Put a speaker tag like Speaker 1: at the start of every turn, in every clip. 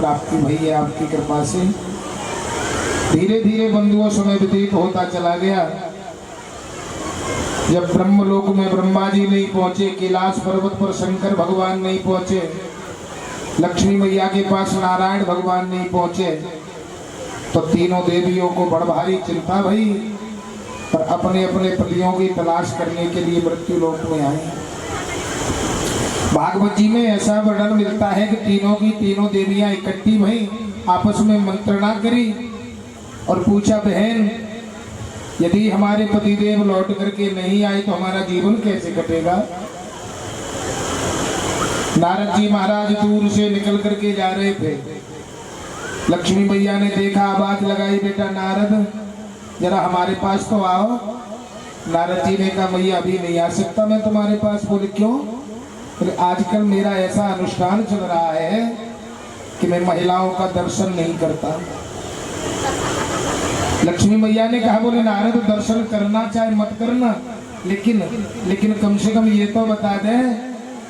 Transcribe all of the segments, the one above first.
Speaker 1: प्राप्ति भई है आपकी कृपा से। धीरे धीरे बंधुओं समय व्यतीत होता चला गया। जब ब्रह्मलोक में ब्रह्मा जी नहीं पहुंचे, कैलाश पर्वत पर शंकर भगवान नहीं पहुंचे, लक्ष्मी मैया के पास नारायण भगवान नहीं पहुंचे, तो तीनों देवियों को बड़ भारी चिंता भई और अपने अपने पतियों की तलाश करने के लिए मृत्यु लोक में आए। भागवत जी में ऐसा वर्णन मिलता है कि तीनों की तीनों देवियां इकट्ठी भई, आपस में मंत्रणा करी और पूछा, बहन यदि हमारे पतिदेव लौट करके नहीं आए तो हमारा जीवन कैसे कटेगा। नारद जी महाराज दूर से निकल करके जा रहे थे। लक्ष्मी मैया ने देखा, आवाज लगाई, बेटा नारद जरा हमारे पास तो आओ। नारद जी ने कहा, मैया अभी नहीं आ सकता मैं तुम्हारे पास। बोले क्यों? बोले आजकल मेरा ऐसा अनुष्ठान चल रहा है कि मैं महिलाओं का दर्शन नहीं करता। लक्ष्मी मैया ने कहा, बोले नारद दर्शन करना चाहे मत करना, लेकिन कम से कम ये तो बता दे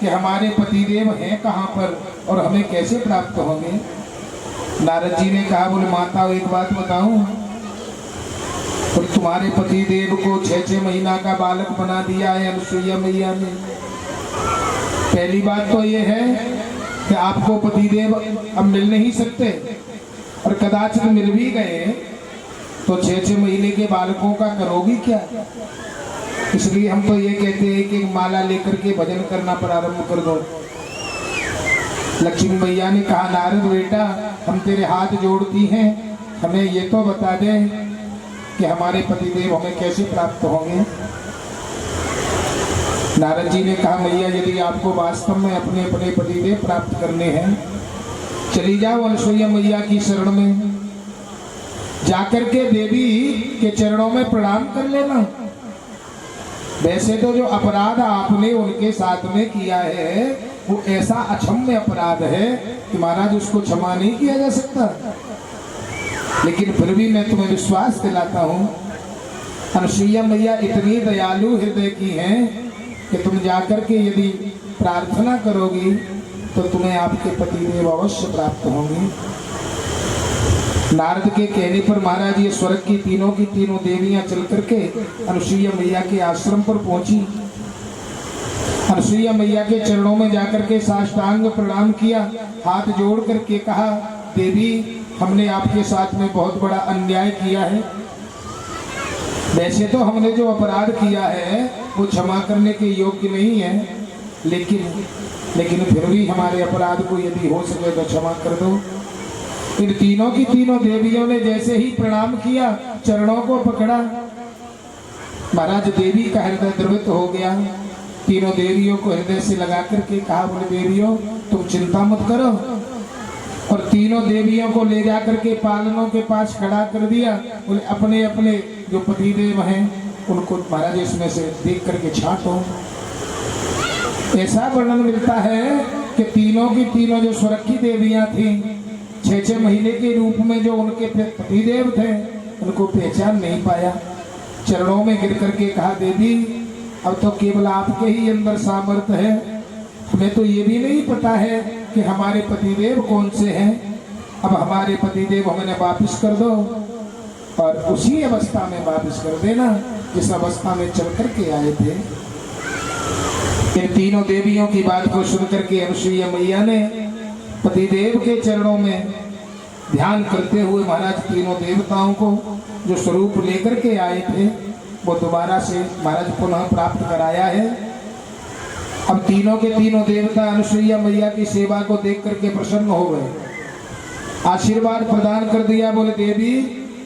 Speaker 1: कि हमारे पतिदेव हैं कहाँ पर और हमें कैसे प्राप्त होंगे। नारद जी ने कहा, बोले माता एक बात बताऊं, तो तुम्हारे पतिदेव को 6-6 महीना का बालक बना दिया है अनुसुईया मैया ने। पहली बात तो ये है कि आपको पतिदेव अब मिल नहीं सकते, और कदाचित मिल भी गए तो 6-6 महीने के बालकों का करोगी क्या। इसलिए हम तो ये कहते हैं कि माला लेकर के भजन करना प्रारंभ कर दो। लक्ष्मी मैया ने कहा, नारद बेटा हम तेरे हाथ जोड़ती हैं, हमें ये तो बता दे कि हमारे पतिदेव हमें कैसे प्राप्त होंगे। नारद जी ने कहा, मैया यदि आपको वास्तव में अपने अपने पतिदेव प्राप्त करने हैं, चली जाओ अनुसुईया मैया की शरण में, जाकर के देवी के चरणों में प्रणाम कर लेना। वैसे तो जो अपराध आपने उनके साथ में किया है वो ऐसा अक्षम्य अपराध है कि महाराज उसको क्षमा नहीं किया जा सकता, लेकिन फिर भी मैं तुम्हें विश्वास दिलाता हूँ अनुसुईया मैया इतनी दयालु हृदय की हैं कि तुम जाकर के यदि प्रार्थना करोगी तो तुम्हें आपके पतिदेव अवश्य प्राप्त होंगे। नारद के कहने पर महाराज ये स्वर्ग की तीनों देवियां चल करके अनुसुईया मैया के आश्रम पर पहुंची। अनुसुईया मैया के चरणों में जाकर के साष्टांग प्रणाम किया, हाथ जोड़ करके कहा, देवी हमने आपके साथ में बहुत बड़ा अन्याय किया है। वैसे तो हमने जो अपराध किया है वो क्षमा करने के योग्य नहीं है, लेकिन फिर भी हमारे अपराध को यदि हो सके तो क्षमा कर दो। इन तीनों की तीनों देवियों ने जैसे ही प्रणाम किया, चरणों को पकड़ा, महाराज देवी का हृदय द्रवित हो गया। तीनों देवियों को हृदय से लगा करके कहा, बोले देवियों तुम चिंता मत करो, और तीनों देवियों को ले जा करके पालनों के पास खड़ा कर दिया। बोले अपने अपने जो पतिदेव हैं उनको महाराज इसमें से देख करके छांटो। ऐसा वर्णन मिलता है कि तीनों की तीनों जो स्वर्ग की देवियां थी, 6-6 महीने के रूप में जो उनके पतिदेव थे उनको पहचान नहीं पाया। चरणों में गिर करके कहा, देवी अब तो केवल आपके ही अंदर सामर्थ्य है, हमें तो ये भी नहीं पता है कि हमारे पतिदेव कौन से हैं। अब हमारे पतिदेव हमें वापस कर दो, और उसी अवस्था में वापस कर देना जिस अवस्था में चल करके आए थे। इन तीनों देवियों की बात को सुनकर के अनुसुईया मैया ने पतिदेव के चरणों में ध्यान करते हुए महाराज तीनों देवताओं को जो स्वरूप लेकर के आए थे वो दोबारा से महाराज पुनः प्राप्त कराया है। अब तीनों के तीनों देवता अनुसुईया मैया की सेवा को देख करके प्रसन्न हो गए, आशीर्वाद प्रदान कर दिया। बोले देवी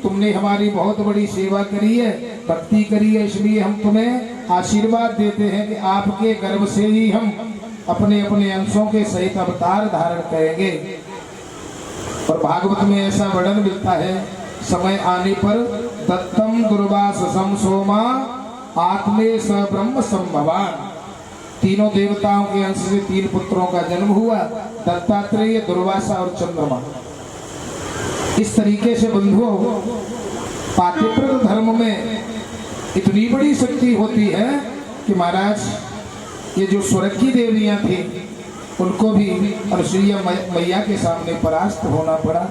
Speaker 1: तुमने हमारी बहुत बड़ी सेवा करी है, भक्ति करी है, इसलिए हम तुम्हें आशीर्वाद देते हैं कि आपके गर्भ से ही हम अपने अपने अंशों के सहित अवतार धारण करेंगे। और भागवत में ऐसा वर्णन मिलता है, समय आने पर दत्तम दुर्वाससं सोमा आत्मे स ब्रह्म संभवान। तीनों देवताओं के अंश से 3 पुत्रों का जन्म हुआ, दत्तात्रेय, दुर्वासा और चंद्रमा। इस तरीके से बंधुओं पातिव्रत धर्म में इतनी बड़ी शक्ति होती है कि महाराज ये जो स्वर्ग की देवियां थी उनको भी अनुसुईया मैया के सामने परास्त होना पड़ा।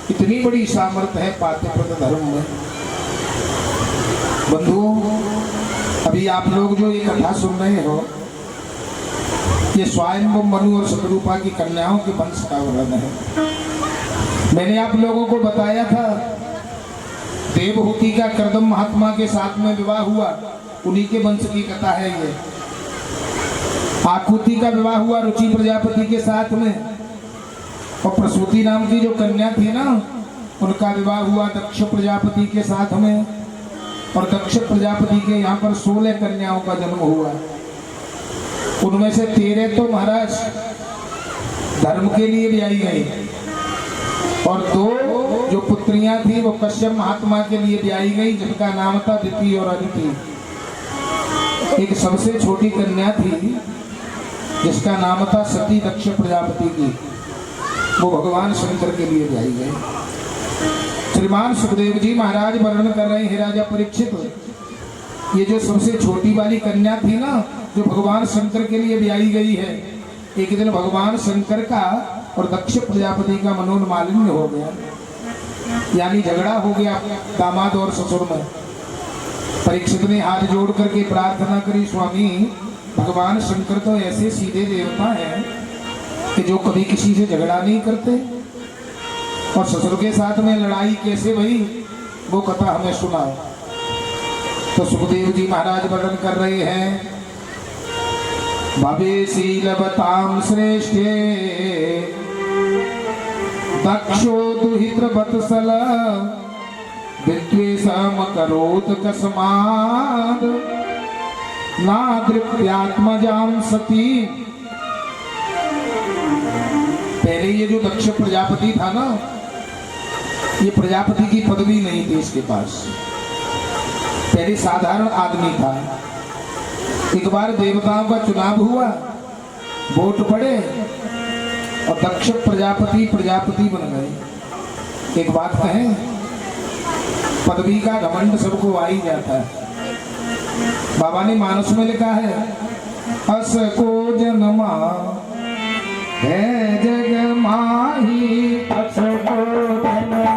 Speaker 1: इतनी बड़ी सामर्थ्य है पातिव्रत धर्म में। बंधुओं, अभी आप लोग जो ये कथा सुन रहे हो, ये स्वयं मनु और शतरूपा की कन्याओं के वंश का वर्णन है। मैंने आप लोगों को बताया था देवहूति का कर्दम महात्मा के साथ में विवाह हुआ, उन्हीं के वंश की कथा है ये। आकुति का विवाह हुआ रुचि प्रजापति के साथ में, और प्रसूति नाम की जो कन्या थी ना, उनका विवाह हुआ दक्ष प्रजापति के साथ में। और दक्ष प्रजापति के यहाँ पर 16 कन्याओं का जन्म हुआ। उनमें से 13 तो महाराज धर्म के लिए ब्याई गई, और 2 जो पुत्रियां थी वो कश्यप महात्मा के लिए ब्याई गई, जिनका नाम था दिति और अदिति। एक सबसे छोटी कन्या थी जिसका नाम था सती दक्ष प्रजापति की, वो भगवान शंकर के लिए ब्याई गई। श्रीमान सुखदेव जी महाराज वर्णन कर रहे हैं, राजा परीक्षित, ये जो सबसे छोटी वाली कन्या थी ना, जो भगवान शंकर के लिए ब्याई गई है, एक दिन भगवान शंकर का और दक्ष प्रजापति का मनोन्मालिन्य हो गया, यानी झगड़ा हो गया दामाद और ससुर में। परीक्षित ने हाथ जोड़ करके प्रार्थना करी, स्वामी भगवान शंकर तो ऐसे सीधे देवता हैं कि जो कभी किसी से झगड़ा नहीं करते, और ससुर के साथ में लड़ाई कैसे भई, वो कथा हमें सुनाओ। तो सुखदेव जी महाराज वर्णन कर रहे हैं, भवे शीलवतां श्रेष्ठे दक्षो दुहित्र वत्सल विद्वेषम करोत कस्माद नादृप्यात्मजां सती। पहले ये जो दक्ष प्रजापति था ना, ये प्रजापति की पदवी नहीं थी इसके पास, पहले साधारण आदमी था। एक बार देवताओं का चुनाव हुआ, वोट पड़े, और दक्ष प्रजापति बन गए। एक बात कहें, पदवी का घमंड सबको आ ही जाता है। बाबा ने मानस में लिखा है, अस को जन्मा है जग माही, अस को जन्मा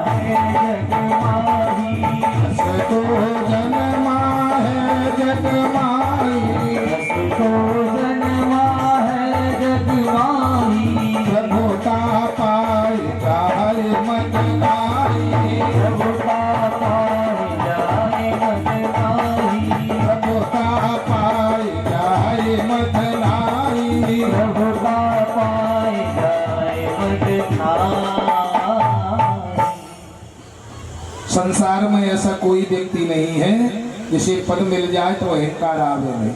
Speaker 1: है जग माही, अस को जन्मा है जग माही, अस को जन्मा है जग माही। प्रभुता पाए जाए मत नारी, प्रभुता पाए जाए मत नारी, प्रभुता पाए जाए मत नारी, प्रभुता पाए जाए मत नारी। संसार में ऐसा कोई व्यक्ति नहीं है जिसे पद मिल जाए तो अहंकार आवे नहीं।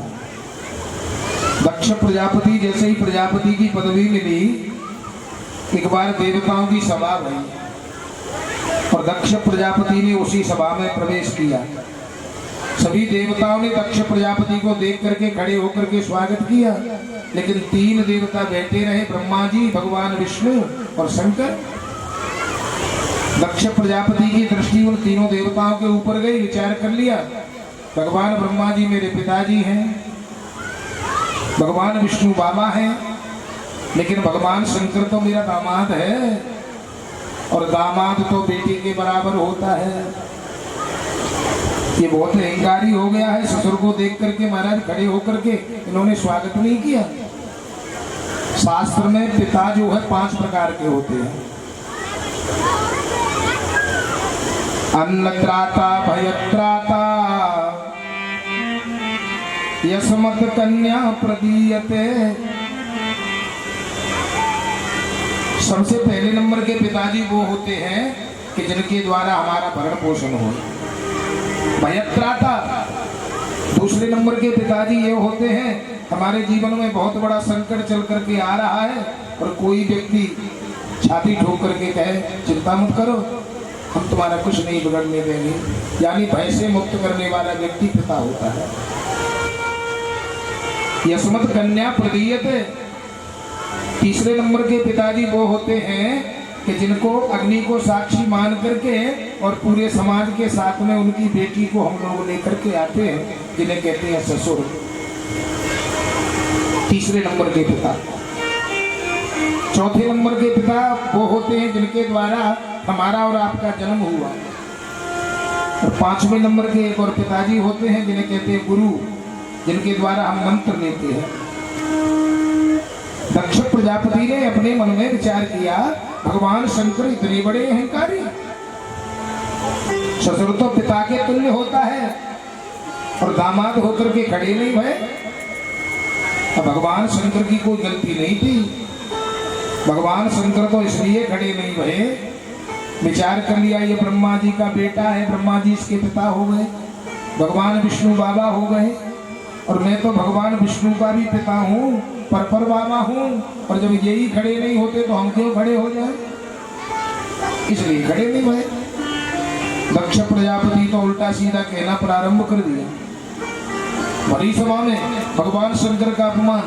Speaker 1: दक्ष प्रजापति जैसे ही प्रजापति की पदवी मिली, एक बार देवताओं की सभा हुई, और दक्ष प्रजापति ने उसी सभा में प्रवेश किया। सभी देवताओं ने दक्ष प्रजापति को देख करके खड़े होकर के स्वागत किया, लेकिन 3 देवता बैठे रहे, ब्रह्मा जी, भगवान विष्णु और शंकर। दक्ष प्रजापति की दृष्टि उन तीनों देवताओं के ऊपर गई। विचार कर लिया, भगवान ब्रह्मा जी मेरे पिताजी हैं, भगवान विष्णु बाबा हैं, लेकिन भगवान शंकर तो मेरा दामाद है, और दामाद तो बेटे के बराबर होता है। ये बहुत अहंकारी हो गया है। ससुर को देख करके महाराज खड़े होकर के इन्होंने स्वागत नहीं किया। शास्त्र में पिता जो है 5 प्रकार के होते हैं, अन्नत्राता, भयत्राता, यस्मत् कन्या प्रदीयते। सबसे पहले नंबर के पिताजी वो होते हैं कि जिनके द्वारा हमारा भरण पोषण हो। भयत्राता, दूसरे नंबर के पिताजी ये होते हैं, हमारे जीवन में बहुत बड़ा संकट चल करके आ रहा है, और कोई व्यक्ति छाती ठोक करके कहे चिंता मत करो, हम तुम्हारा कुछ नहीं बिगड़ने देंगे, यानी भय से मुक्त करने वाला व्यक्ति पिता होता है। यस्मत् कन्या प्रदीयते, तीसरे नंबर के पिताजी वो होते हैं कि जिनको अग्नि को साक्षी मान करके और पूरे समाज के साथ में उनकी बेटी को हम लोग लेकर के आते हैं, जिन्हें कहते हैं ससुर। तीसरे नंबर के पिता। चौथे नंबर के पिता वो होते हैं जिनके द्वारा हमारा और आपका जन्म हुआ। और पांचवें नंबर के एक और पिताजी होते हैं जिन्हें कहते हैं गुरु, जिनके द्वारा हम मंत्र लेते हैं। दक्ष प्रजापति ने अपने मन में विचार किया, भगवान शंकर इतने बड़े अहंकारी, ससुर तो पिता के तुल्य होता है और दामाद होकर के खड़े नहीं भय। अब भगवान शंकर की कोई गलती नहीं थी, भगवान शंकर तो इसलिए खड़े नहीं भये, विचार कर लिया ये ब्रह्मा जी का बेटा है, ब्रह्मा जी इसके पिता हो गए, भगवान विष्णु बाबा हो गए, और मैं तो भगवान विष्णु का भी पिता हूँ, पर बाबा हूँ, और जब यही खड़े नहीं होते तो हम क्यों खड़े हो जाए, इसलिए खड़े नहीं भये। दक्ष प्रजापति तो उल्टा सीधा कहना प्रारंभ कर दिया, भरी सभा में भगवान शंकर का अपमान।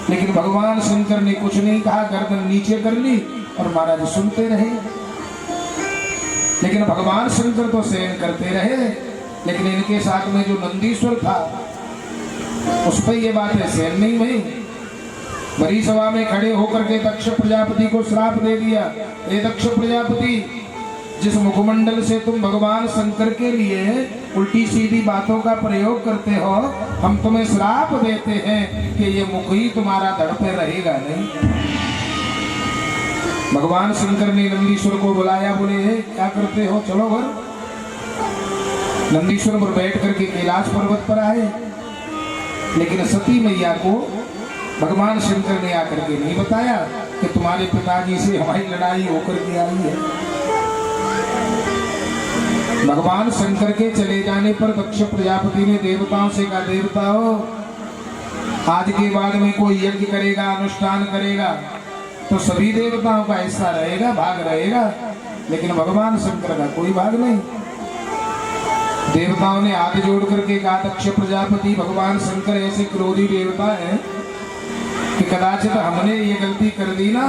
Speaker 1: लेकिन भगवान शंकर ने कुछ नहीं कहा, गर्दन नीचे कर ली और महाराज सुनते रहे। लेकिन भगवान शंकर तो सहन करते रहे, लेकिन इनके साथ में जो नंदीश्वर था उस पर ये बातें सहन नहीं हुई। बड़ी सभा में खड़े होकर के दक्ष प्रजापति को श्राप दे दिया, हे दक्ष प्रजापति, जिस मुखमंडल से तुम भगवान शंकर के लिए उल्टी सीधी बातों का प्रयोग करते हो, हम तुम्हें श्राप देते हैं कि ये मुख ही तुम्हारा धड़ पे रहेगा नहीं। भगवान शंकर ने नंदीश्वर को बुलाया, बोले क्या करते हो, चलो घर। नंदीश्वर पर बैठ करके कैलाश पर्वत पर आए, लेकिन सती मैया को भगवान शंकर ने आकर के नहीं बताया कि तुम्हारे पिताजी से हमारी लड़ाई होकर के आई है। भगवान शंकर के चले जाने पर दक्ष प्रजापति ने देवताओं से कहा, देवताओं, आज के बाद में कोई यज्ञ करेगा, अनुष्ठान करेगा तो सभी देवताओं का हिस्सा रहेगा, भाग रहेगा, लेकिन भगवान शंकर का कोई भाग नहीं। देवताओं ने हाथ जोड़ करके कहा, दक्ष प्रजापति, भगवान शंकर ऐसे क्रोधी देवता हैं कि कदाचित हमने ये गलती कर दी ना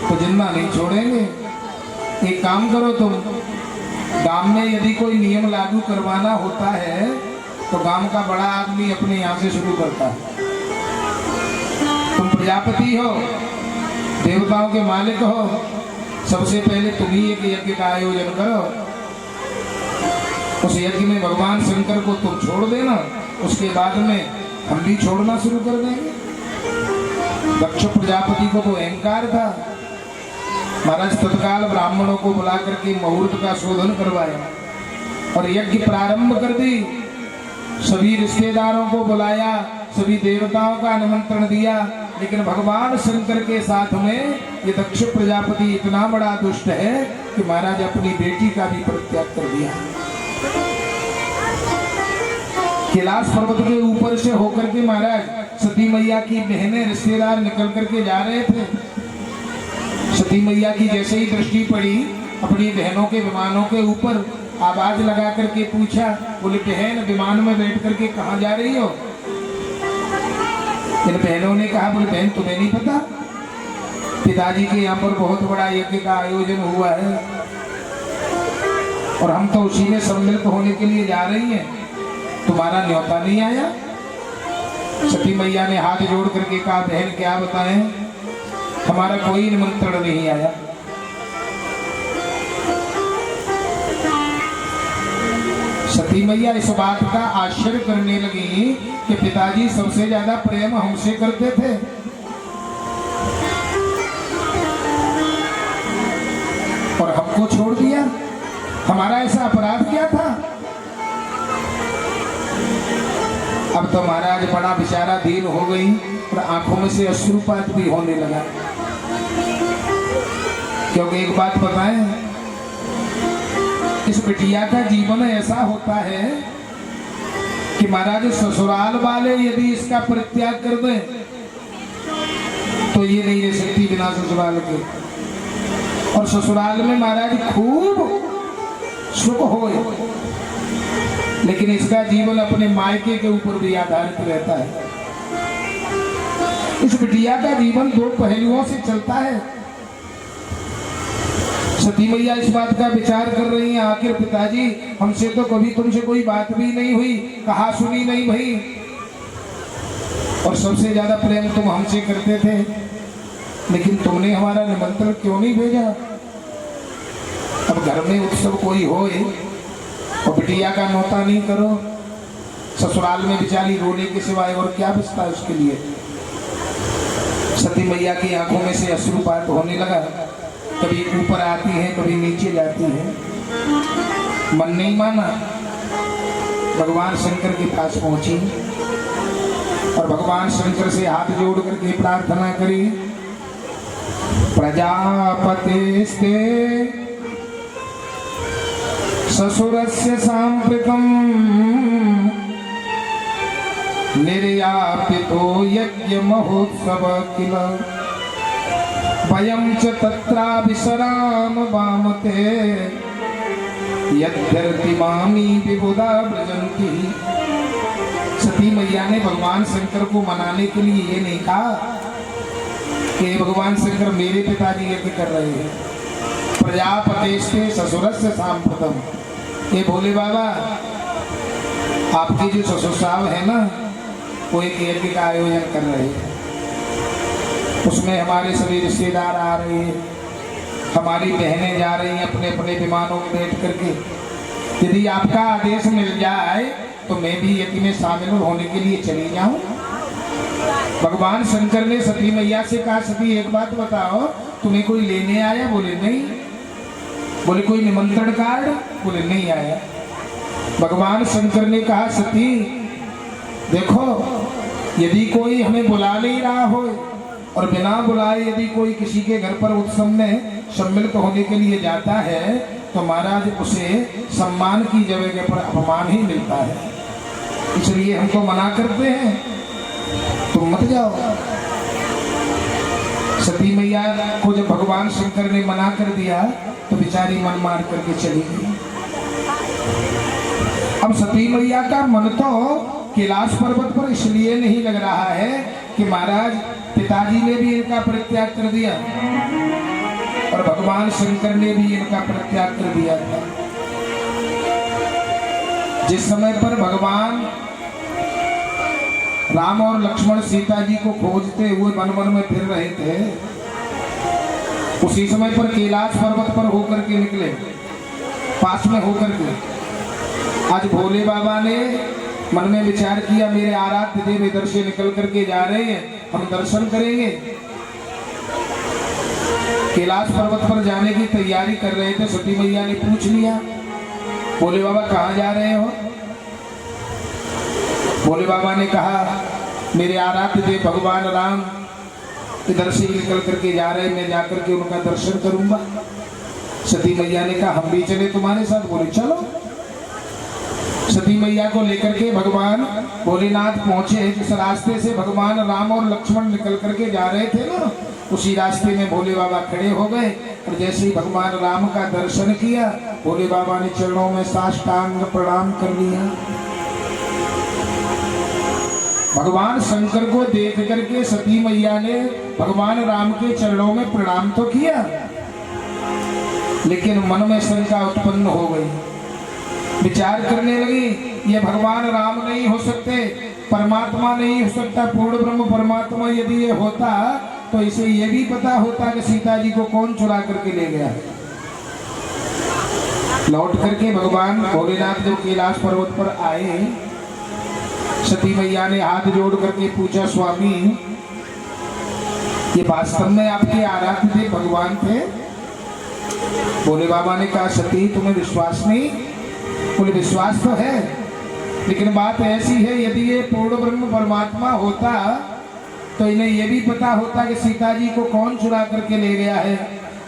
Speaker 1: तो जिंदा नहीं छोड़ेंगे। एक काम करो, तुम गांव में यदि कोई नियम लागू करवाना होता है तो गांव का बड़ा आदमी अपने यहाँ से शुरू करता है। तुम प्रजापति हो, देवताओं के मालिक हो, सबसे पहले तुम ही एक यज्ञ का आयोजन करो। उस यज्ञ में भगवान शंकर को तुम छोड़ देना, उसके बाद में हम भी छोड़ना शुरू कर देंगे। दक्ष प्रजापति को तो अहंकार था। महाराज तत्काल ब्राह्मणों को बुला करके मुहूर्त का शोधन करवाया और यज्ञ प्रारंभ कर दी। सभी रिश्तेदारों को बुलाया, सभी देवताओं का निमंत्रण दिया, लेकिन भगवान शंकर के साथ में ये दक्ष प्रजापति इतना बड़ा दुष्ट है कि महाराज अपनी बेटी का भी परित्याग कर दिया। कैलाश पर्वत के ऊपर से होकर के महाराज सती मैया की बहनें रिश्तेदार निकल करके जा रहे थे। सती मैया की जैसे ही दृष्टि पड़ी अपनी बहनों के विमानों के ऊपर, आवाज लगा करके पूछा, बोले बहन विमान में बैठ करके कहाँ जा रही हो? इन बहनों ने कहा, बोले बहन तुम्हें नहीं पता, पिताजी के यहाँ पर बहुत बड़ा यज्ञ का आयोजन हुआ है और हम तो उसी में सम्मिलित होने के लिए जा रही हैं, तुम्हारा न्योता नहीं आया? सती मैया ने हाथ जोड़ करके कहा, बहन क्या बताएं, हमारा कोई निमंत्रण नहीं आया। सती मैया इस बात का आश्चर्य करने लगी कि पिताजी सबसे ज्यादा प्रेम हमसे करते थे, और हमको छोड़ दिया, हमारा ऐसा अपराध क्या था? अब तो महाराज बड़ा बेचारा दीन हो गई और आंखों में से अश्रुपात भी होने लगा। क्योंकि एक बात बताएं, इस बिटिया का जीवन ऐसा होता है कि महाराज ससुराल वाले यदि इसका परित्याग कर दें तो ये नहीं रह सकती बिना ससुराल के, और ससुराल में महाराज खूब सुख हो, लेकिन इसका जीवन अपने मायके के ऊपर भी आधारित रहता है। इस बिटिया का जीवन दो पहलुओं से चलता है। सती मैया इस बात का विचार कर रही हैं, आखिर पिताजी हमसे तो कभी तुमसे कोई बात भी नहीं हुई, कहा सुनी नहीं भई, और सबसे ज्यादा प्रेम तुम हमसे करते थे, लेकिन तुमने हमारा निमंत्रण क्यों नहीं भेजा? अब घर में उत्सव कोई हो और बिटिया का नौता नहीं करो, ससुराल में बेचारी रोने के सिवाय और क्या बचता है उसके लिए। सती मैया की आंखों में से अश्रुपात होने लगा, कभी ऊपर आती है कभी नीचे जाती है। मन नहीं माना, भगवान शंकर के पास पहुंची और भगवान शंकर से हाथ जोड़ करके प्रार्थना करी, प्रजापतिस्ते ससुरस्य सांप्रतम निर्यापितो यज्ञ महोत्सव किल वयं च तत्राभिसराम वामते यद्यर्ति मामी विबुधा व्रजन्ति। सती मैया ने भगवान शंकर को मनाने के लिए ये नहीं कहा कि भगवान शंकर मेरे पिताजी यज्ञ कर रहे हैं, प्रजापतेस्ते ससुरस्य सांप्रतम, ये भोले बाबा आपकी जो ससुर साहब है ना, वो एक यज्ञ का आयोजन कर रहे हैं, उसमें हमारे सभी रिश्तेदार आ रहे हैं, हमारी बहनें जा रही हैं अपने अपने विमानों में बैठ करके। यदि आपका आदेश मिल जाए तो मैं भी यज्ञ में शामिल होने के लिए चली जाऊं। भगवान शंकर ने सती मैया से कहा, सती एक बात बताओ, तुम्हें कोई लेने आया? बोले नहीं। बोले कोई निमंत्रण कार्ड? बोले नहीं आया। भगवान शंकर ने कहा, सती देखो, यदि कोई हमें बुला नहीं रहा हो और बिना बुलाए यदि कोई किसी के घर पर उत्सव में सम्मिलित होने के लिए जाता है तो महाराज उसे सम्मान की जगह पर अपमान ही मिलता है, इसलिए हमको मना करते हैं, तुम मत जाओ। सती मैया को जब भगवान शंकर ने मना कर दिया तो बेचारी मन मार करके चली गई। अब सती मैया का मन तो कैलाश पर्वत पर इसलिए नहीं लग रहा है कि महाराज पिताजी ने भी इनका परित्याग कर दिया और भगवान शंकर ने भी इनका परित्याग कर दिया था। जिस समय पर भगवान राम और लक्ष्मण सीता जी को खोजते हुए वन वन में फिर रहे थे, उसी समय पर कैलाश पर्वत पर होकर के निकले, पास में होकर के। आज भोले बाबा ने मन में विचार किया, मेरे आराध्य देव इधर से निकल करके जा रहे हैं, हम दर्शन करेंगे। कैलाश पर्वत पर जाने की तैयारी कर रहे थे, सती मैया ने पूछ लिया, भोले बाबा कहाँ जा रहे हो? भोले बाबा ने कहा, मेरे आराध्य देव भगवान राम इधर से निकल करके जा रहे हैं, मैं जाकर के उनका दर्शन करूंगा। सती मैया ने कहा, हम भी चले तुम्हारे साथ? बोले चलो। सती मैया को लेकर के भगवान भोलेनाथ पहुंचे। जिस रास्ते से भगवान राम और लक्ष्मण निकल करके जा रहे थे ना, उसी रास्ते में भोले बाबा खड़े हो गए और जैसे ही भगवान राम का दर्शन किया, भोले बाबा ने चरणों में साष्टांग प्रणाम कर लिया। भगवान शंकर को देख करके सती मैया ने भगवान राम के चरणों में प्रणाम तो किया, लेकिन मन में शंका उत्पन्न हो गई। विचार करने लगी, ये भगवान राम नहीं हो सकते, परमात्मा नहीं हो सकता, पूर्ण ब्रह्म परमात्मा यदि ये होता तो इसे ये भी पता होता कि सीता जी को कौन चुरा करके ले गया। लौट करके भगवान भोलेनाथ जब कैलाश पर्वत पर आए, सती मैया ने हाथ जोड़ करके पूछा, स्वामी ये वास्तव में आपके आराध्य देव भगवान थे? भोले बाबा ने कहा, सती तुम्हें विश्वास नहीं? बोले विश्वास तो है, लेकिन बात ऐसी है, यदि ये पूर्ण ब्रह्म परमात्मा होता तो इन्हें यह भी पता होता कि सीता जी को कौन चुरा करके ले गया है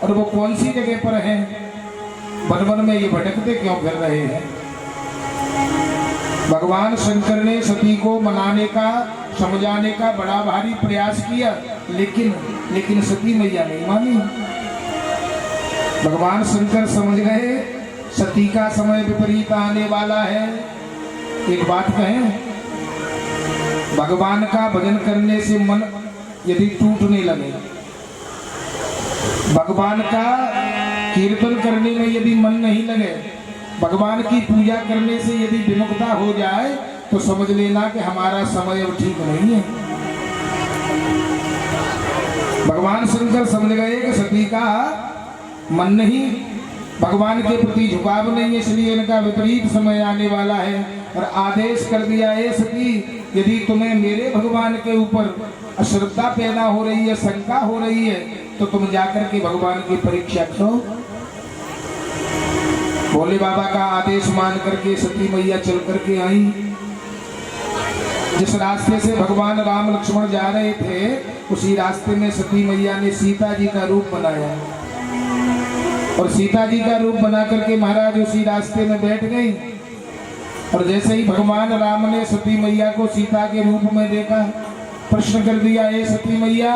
Speaker 1: और वो कौन सी जगह पर है, वन वन में ये भटकते क्यों फिर रहे हैं। भगवान शंकर ने सती को मनाने का, समझाने का बड़ा भारी प्रयास किया, लेकिन सती मैया नहीं मानी। भगवान शंकर समझ गए सती का समय विपरीत आने वाला है। एक बात कहें, भगवान का भजन करने से मन यदि टूटने लगे, भगवान का कीर्तन करने में यदि मन नहीं लगे, भगवान की पूजा करने से यदि विमुखता हो जाए तो समझ लेना कि हमारा समय अब ठीक नहीं है। भगवान शंकर समझ गए कि सती का मन नहीं, भगवान के प्रति झुकाव नहीं है, इसलिए इनका विपरीत समय आने वाला है और आदेश कर दिया है सती, यदि तुम्हें मेरे भगवान के ऊपर अश्रद्धा पैदा हो रही है, शंका हो रही है, तो तुम जाकर के भगवान की परीक्षा करो। भोले बाबा का आदेश मान करके सती मैया चल करके आई। जिस रास्ते से भगवान राम लक्ष्मण जा रहे थे, उसी रास्ते में सती मैया ने सीता जी का रूप बनाया और सीता जी का रूप बना करके महाराज उसी रास्ते में बैठ गई। और जैसे ही भगवान राम ने सती मैया को सीता के रूप में देखा, प्रश्न कर दिया, हे सती मैया,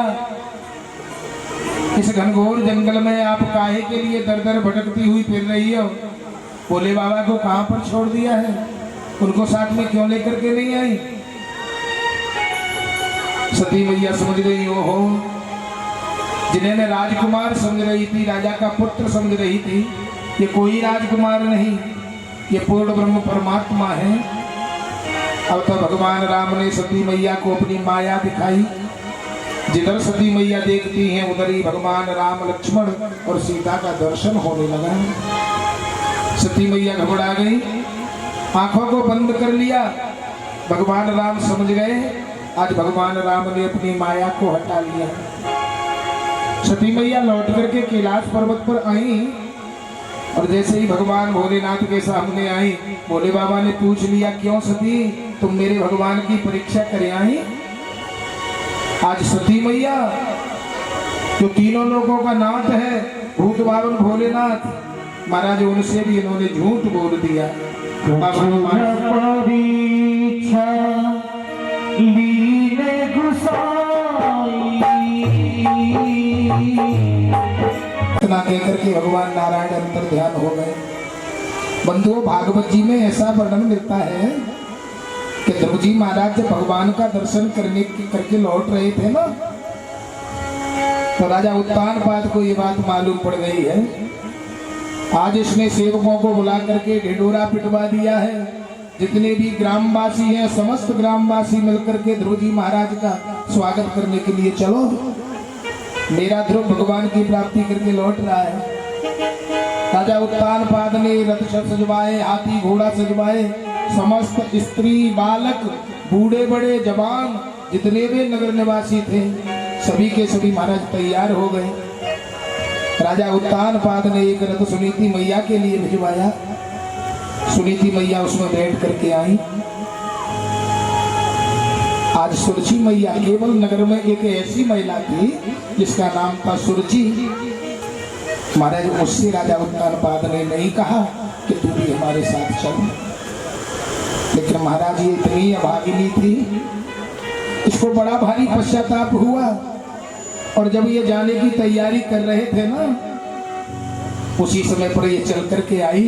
Speaker 1: इस घनघोर जंगल में आप काहे के लिए दर दर भटकती हुई फिर रही हो? भोले बाबा को कहां पर छोड़ दिया है? उनको साथ में क्यों लेकर के नहीं आई? सती मैया समझ गई, ओहो, जिन्हें राजकुमार समझ रही थी, राजा का पुत्र समझ रही थी, ये कोई राजकुमार नहीं, ये पूर्ण ब्रह्म परमात्मा है। अब तो भगवान राम ने सती मैया को अपनी माया दिखाई। जिधर सती मैया देखती हैं उधर ही भगवान राम लक्ष्मण और सीता का दर्शन होने लगा। सती मैया घबरा गई, आंखों को बंद कर लिया। भगवान राम समझ गए, आज भगवान राम ने अपनी माया को हटा लिया। सती मैया लौट करके कैलाश पर्वत पर आई और जैसे ही भगवान भोलेनाथ के सामने आई, भोले बाबा ने पूछ लिया, क्यों सती, तुम मेरे भगवान की परीक्षा करे आई? आज सती मैया जो तीनों लोगों का नाथ है, भूत बावन भोलेनाथ महाराज, उनसे भी इन्होंने झूठ बोल दिया। इतना कहकर के भगवान नारायण अंतर ध्यान हो गए। बंधुओं, भागवत जी में ऐसा वर्णन मिलता है कि ध्रुव जी महाराज जब भगवान का दर्शन करके लौट रहे थे ना, तो राजा उत्तानपाद को ये बात मालूम पड़ गई है। आज इसने सेवकों को बुला करके ढिंढोरा पिटवा दिया है। जितने भी ग्रामवासी हैं, समस्त ग्रामवासी मिलकर के ध्रुव जी महाराज का स्वागत करने के लिए चलो, मेरा ध्रुव भगवान की प्राप्ति करके लौट रहा है। राजा उत्तानपाद ने रथ सजवाए, हाथी घोड़ा सजवाए, समस्त स्त्री बालक बूढ़े बड़े जवान जितने भी नगर निवासी थे, सभी के सभी महाराज तैयार हो गए। राजा उत्तानपाद ने एक रथ सुनीति मैया के लिए भिजवाया। सुनीति मैया उसमें बैठ करके आई। आज सुरची मैया केवल नगर में एक ऐसी महिला थी जिसका नाम था सुरची। महाराज उससे राजा उत्तानपाद ने नहीं कहा कि तू भी हमारे साथ चल, लेकिन महाराज ये इतनी अभागिनी थी, इसको बड़ा भारी पश्चाताप हुआ। और जब ये जाने की तैयारी कर रहे थे ना, उसी समय पर ये चल करके आई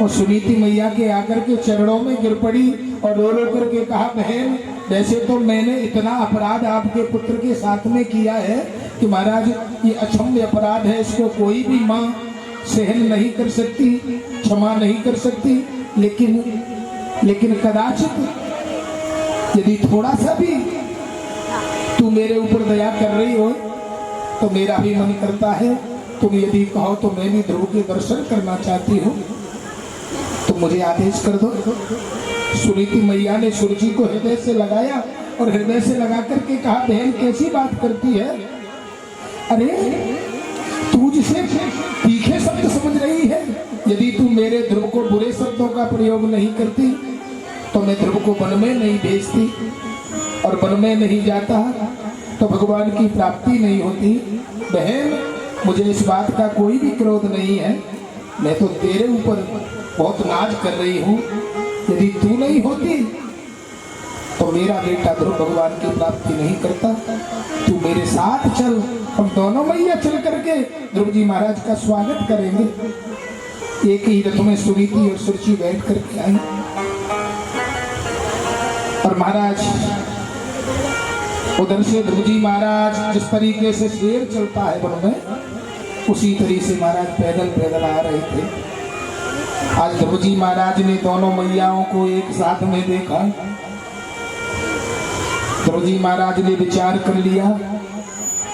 Speaker 1: और सुनीति मैया के आकर के चरणों में गिर पड़ी और रो रो करके कहा, बहन, वैसे तो मैंने इतना अपराध आपके पुत्र के साथ में किया है कि महाराज ये अक्षम्य अपराध है, इसको कोई भी माँ सहन नहीं कर सकती, क्षमा नहीं कर सकती, लेकिन कदाचित यदि थोड़ा सा भी तू मेरे ऊपर दया कर रही हो तो मेरा भी मन करता है, तुम यदि कहो तो मैं भी ध्रुव के दर्शन करना चाहती हूँ, तो मुझे आदेश कर दो। सुनीति मैया ने सुरजी को हृदय से लगाया और हृदय से लगा करके कहा, बहन कैसी बात करती है, अरे तू जिसे तीखे शब्द समझ रही है, यदि तू मेरे ध्रुव को बुरे शब्दों का प्रयोग नहीं करती तो मैं ध्रुव को वन में नहीं भेजती, और वन में नहीं जाता तो भगवान की प्राप्ति नहीं होती। बहन, मुझे इस बात का कोई भी क्रोध नहीं है, मैं तो तेरे ऊपर बहुत नाज कर रही हूँ, यदि तू नहीं होती तो मेरा बेटा ध्रुव भगवान की प्राप्ति नहीं करता, तू मेरे साथ चल, हम दोनों मैया चल करके ध्रुव जी महाराज का स्वागत करेंगे। एक ही रथ में सुनीति और सुरची बैठ करके आई और महाराज उधर से ध्रुव जी महाराज जिस तरीके से शेर चलता है वन में, उसी तरीके से महाराज पैदल पैदल आ रहे थे। आज ध्रुव जी महाराज ने दोनों मैयाओं को एक साथ में देखा। ध्रुव जी महाराज ने विचार कर लिया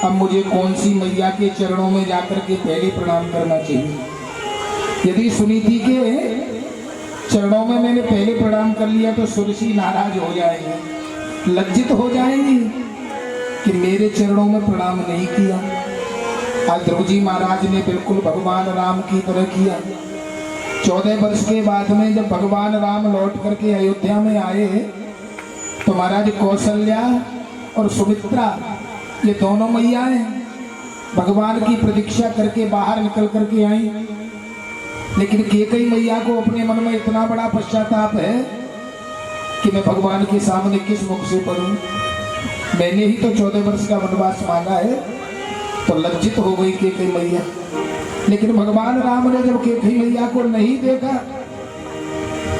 Speaker 1: अब मुझे कौन सी मैया के चरणों में जाकर के पहले प्रणाम करना चाहिए? यदि सुनीति के चरणों में मैंने पहले प्रणाम कर लिया तो सुरसी नाराज हो जाएंगे, लज्जित हो जाएंगी कि मेरे चरणों में प्रणाम नहीं किया। आज ध्रुव जी महाराज ने बिल्कुल भगवान राम की तरह किया। 14 वर्ष के बाद में जब भगवान राम लौट करके अयोध्या में आए तो महाराज कौशल्या और सुमित्रा, ये दोनों मैयाएं भगवान की प्रतीक्षा करके बाहर निकल करके आई। लेकिन कैकेयी मैया को अपने मन में इतना बड़ा पश्चाताप है कि मैं भगवान के सामने किस मुख से पढ़ूं, मैंने ही तो 14 वर्ष का वनवास मांगा है। तो लज्जित हो गई कैकेयी मैया। लेकिन भगवान राम ने जब कैकेयी मैया को नहीं देखा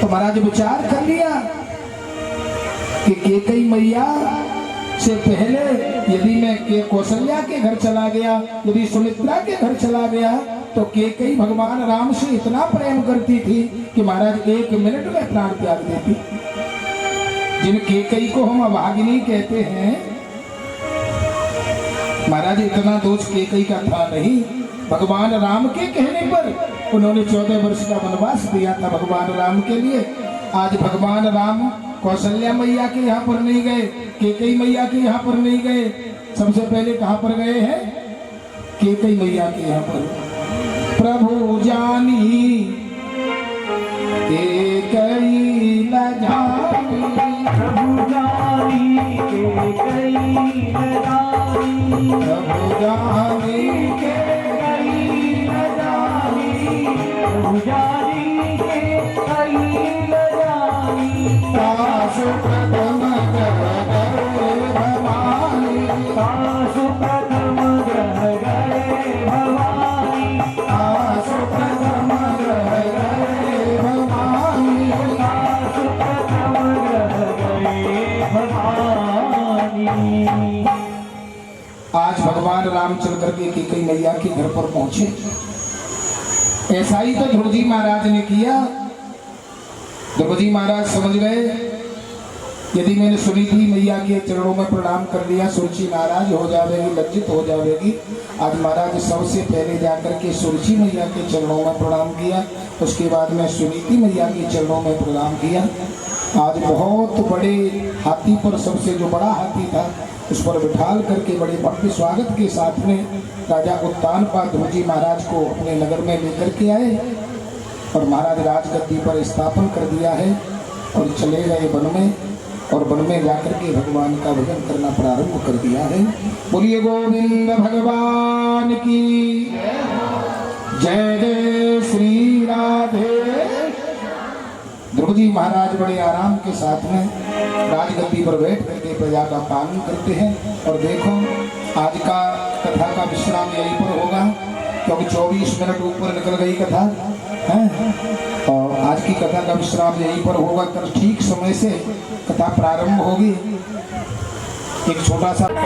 Speaker 1: तो महाराज विचार कर लिया कि कैकेयी मैया से पहले यदि मैं कौशल्या के घर चला गया, यदि सुमित्रा के घर चला गया तो कैकेयी भगवान राम से इतना प्रेम करती थी कि महाराज 1 मिनट में प्राण त्याग देती। जिन कैकेयी को हम अभागिनी कहते हैं, महाराज इतना दोष कैकेयी का था नहीं। भगवान राम के कहने पर उन्होंने 14 वर्ष का वनवास दिया था भगवान राम के लिए। आज भगवान राम कौशल्या मैया के यहाँ पर नहीं गए, कैकेयी मैया के यहाँ पर नहीं गए, सबसे पहले कहाँ पर गए हैं? कैकेयी मैया के यहाँ पर। प्रभु जानी कैकेयी न जानी,
Speaker 2: प्रभु जानी कैकेयी न जानी,
Speaker 1: प्रभु जानी
Speaker 2: कैकेयी न जानी, प्रभु जानी कैकेयी न जानी।
Speaker 1: सासु प्रथम गए भवानी,
Speaker 2: सासु प्रथम ग्रह गए भवानी,
Speaker 1: सासु प्रथम गए भवानी।
Speaker 2: सासु प्रथम ग्रह गए भवानी।
Speaker 1: आज भगवान राम चल करके कैकेयी मैया के घर पर पहुंचे। ऐसा ही तो ध्रुव जी महाराज ने किया। ध्रुव जी महाराज समझ गए यदि मैंने सुनीति मैया के चरणों में प्रणाम कर दिया, सुरुचि नाराज हो जाएगी, लज्जित हो जाएगी। आज महाराज सबसे पहले जाकर के सुरुचि मैया के चरणों में प्रणाम किया, उसके बाद में सुनीति मैया के चरणों में प्रणाम किया। आज बहुत बड़े हाथी पर, सबसे जो बड़ा हाथी था उस पर बिठाल करके बड़े भव्य स्वागत के साथ में राजा उत्तानपाद ध्रुव जी महाराज को अपने नगर में लेकर के आए और महाराज राजगद्दी पर स्थापन कर दिया है और चले गए वन में, और वन में जाकर के भगवान का भजन करना प्रारंभ कर दिया है। बोलिए गोविंद भगवान की जय। जय श्री राधे। ध्रुव जी महाराज बड़े आराम के साथ में राजगद्दी पर बैठ करके प्रजा का पालन करते हैं। और देखो आज का कथा का विश्राम यहीं पर होगा, क्योंकि 24 मिनट ऊपर निकल गई कथा है। और आज की कथा का विश्राम यहीं पर होगा। कल ठीक समय से कथा प्रारंभ होगी। एक छोटा सा
Speaker 2: अपने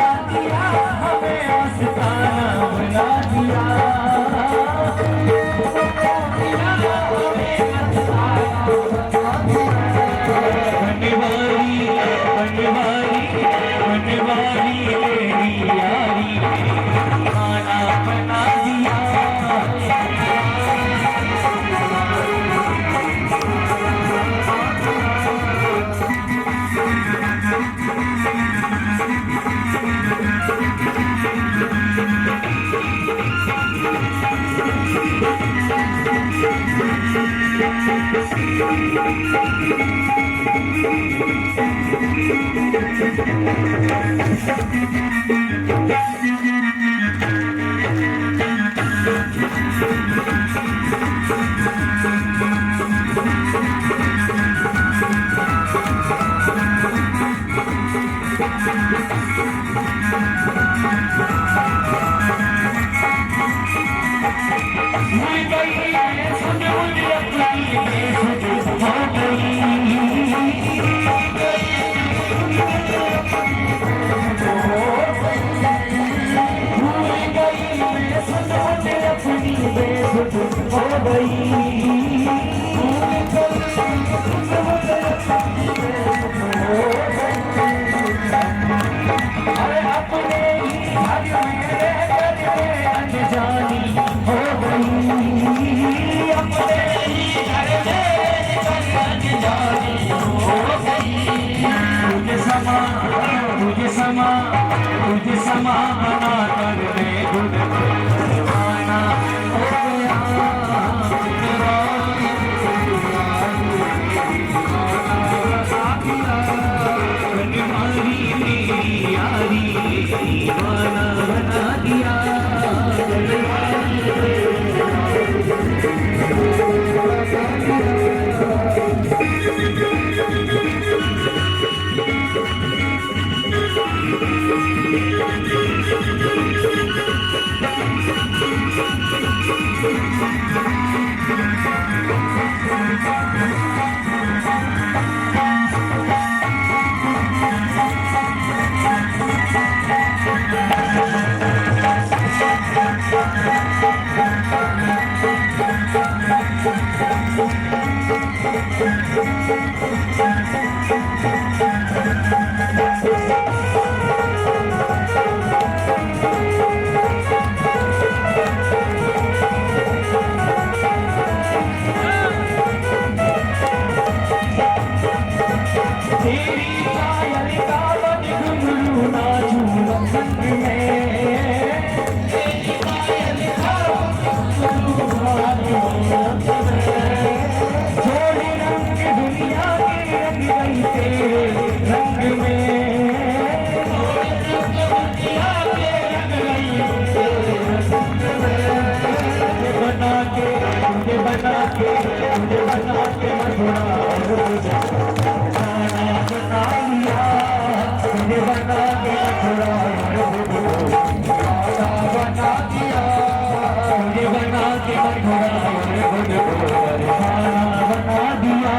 Speaker 2: नित्य समा बना कर मैं गुण परवाना हो गया हमारी मेरी यारी दीवाना बना दिया तेरी पायल का बन घुंघरू नाचूं संग में तेरी पायल का बन घुंघरू नाचूं जोड़ी रंग दुनिया के रंग गई तेरे रंग में दुनिया के रंग गई तेरे रंग में बना के तुझे बना के तुझे बना के मथुरा बना लिया तुझे बना के मथुरा बना दिया तुझे बना के मथुरा बना दिया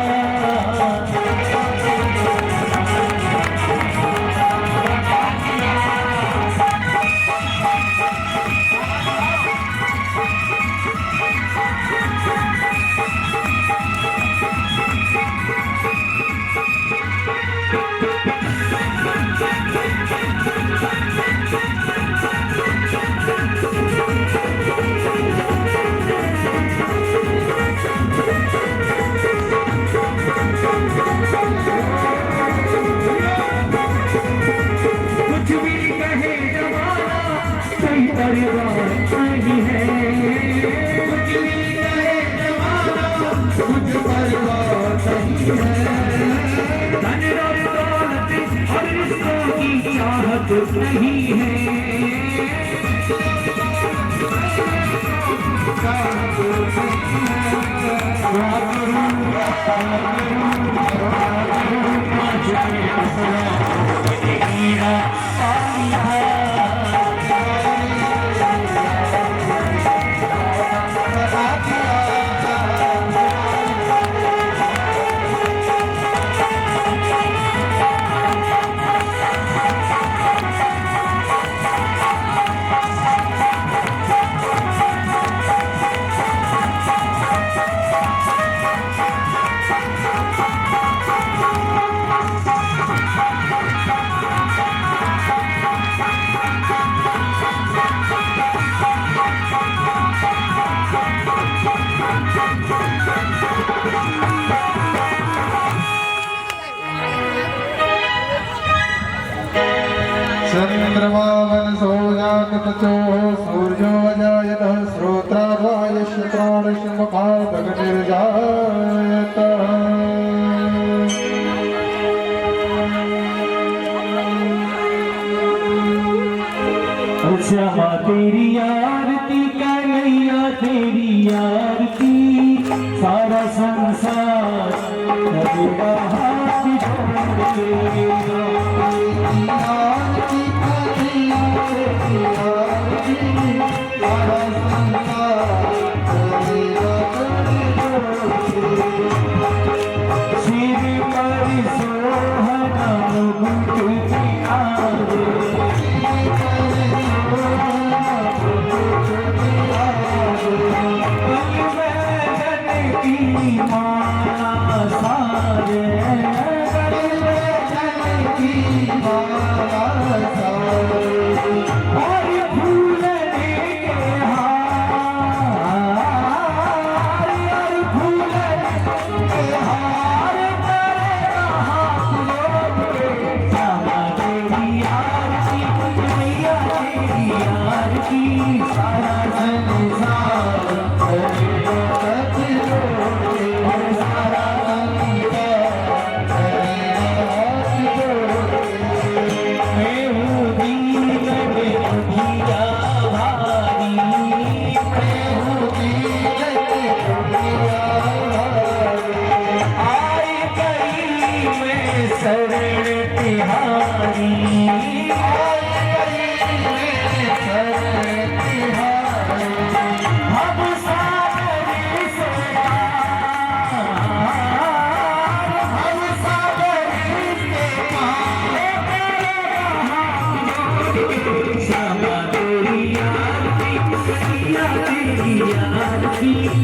Speaker 2: कुछ भी कहे जमाना सही परिवार नहीं है कुछ भी कहे जमाना कुछ परिवार नहीं है धन और दौलत और रिश्तों की चाहत नहीं है
Speaker 3: चंद्रमावन सोजागतचो सूर्यो अजायतः श्रोत्रावायस्य प्राणस्य मुखादग्निर्जायतः
Speaker 2: श्यामा तेरी आरती कन्हैया तेरी आरती सारा संसार तेरा हाथ जोड़ के
Speaker 3: आरती कन्हैया तेरी आरती सारा संसार तेरा
Speaker 2: सिर पर सोहना मुकुट आरे माला सारे और फूल के हार और फूल के हार तेरे हाथ जोड़ के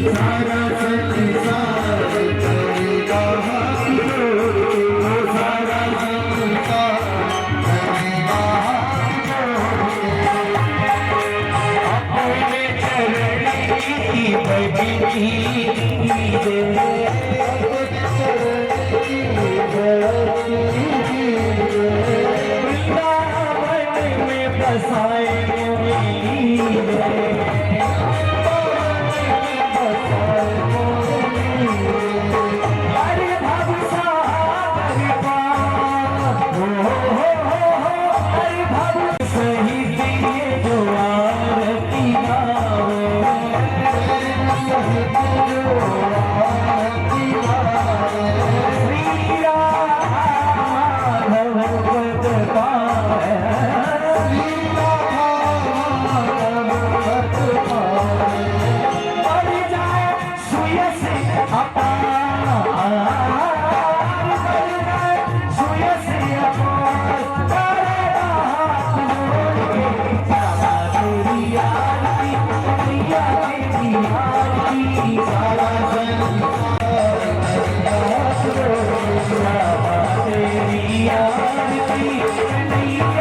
Speaker 3: सारा संसार करेगा हाथ जोड़ के, सारा संसार करेगा हाथ जोड़
Speaker 2: वृंदावन में बसाए अरे भाभी साहब अरे भाभी सही दिए जो आरती गावे श्री राम भगवत पाए बढ़ जाए सुय से अपार बढ़ जाए सुय से अपार करेगा हाथ जोड़ के बाबा तेरी आरती मैया तेरी आरती सारा संसार करेगा हाथ जोड़ के बाबा तेरी आरती मैया